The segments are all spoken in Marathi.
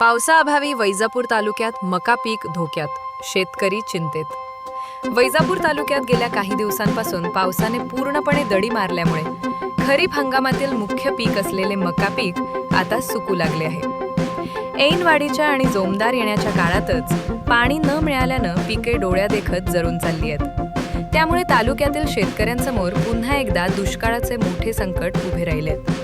पावसाअभावी वैजापूर तालुक्यात मका पीक धोक्यात, शेतकरी चिंतेत। वैजापूर तालुक्यात गेल्या काही दिवसांपासून पावसाने पूर्णपणे दडी मारल्यामुळे खरीप हंगामातील मुख्य पीक असलेले मका पीक आता सुकू लागले आहे। ऐनवाढीच्या आणि जोमदार येण्याच्या काळातच पाणी न मिळाल्यानं पिके डोळ्यादेखत जळून चालली आहेत। त्यामुळे तालुक्यातील शेतकऱ्यांसमोर पुन्हा एकदा दुष्काळाचे मोठे संकट उभे राहिलेत।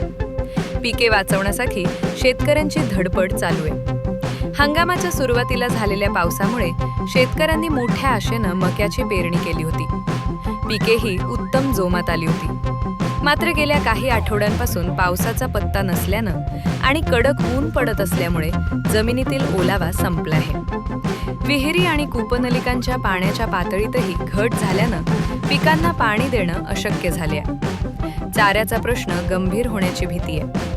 पिके वाचवण्यासाठी शेतकऱ्यांची धडपड चालू आहे। हंगामाच्या सुरुवातीला झालेल्या पावसामुळे शेतकऱ्यांनी मोठ्या आशेनं मक्याची पेरणी केली होती। पिकेही उत्तम जोमात आली होती। मात्र गेल्या काही आठवड्यांपासून पावसाचा पत्ता नसल्यानं आणि कडक ऊन पडत असल्यामुळे जमिनीतील ओलावा संपला आहे। विहिरी आणि कूपनलिकांच्या पाण्याच्या पातळीतही घट झाल्यानं पिकांना पाणी देणं अशक्य झाले आहे। चाऱ्याचा प्रश्न गंभीर होण्याची भीती आहे।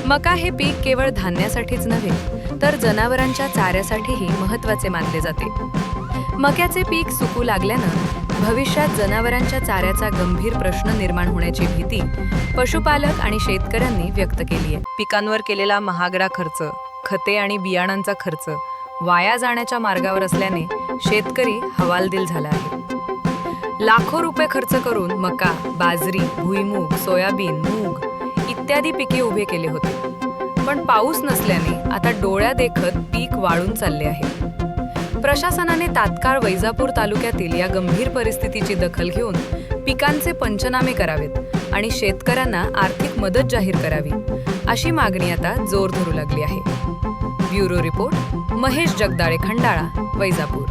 मका हे पीक केवळ धान्यासाठीच नव्हे तर जनावरांच्या चाऱ्यासाठीही महत्त्वाचे मानले जाते। मक्याचे पीक सुकू लागल्यानं भविष्यात जनावरांच्या चाऱ्याचा गंभीर प्रश्न निर्माण होण्याची भीती पशुपालक आणि शेतकऱ्यांनी व्यक्त केली आहे। पिकांवर केलेला महागडा खर्च, खते आणि बियाणांचा खर्च वाया जाण्याच्या मार्गावर असल्याने शेतकरी हवालदिल झाला आहे। लाखो रुपये खर्च करून मका, बाजरी, भुईमूग, सोयाबीन, मूग इत्यादी पिके उभे केले होते, पण पाऊस नसल्याने आता डोळ्यादेखत पीक वाळून चालले आहे। प्रशासनाने तात्काळ वैजापूर तालुक्यातील या गंभीर परिस्थितीची दखल घेऊन पिकांचे पंचनामे करावेत आणि शेतकऱ्यांना आर्थिक मदत जाहीर करावी, अशी मागणी आता जोर धरू लागली आहे। Bureau report, Mahesh Jagdale, Khandala, Vaijapur.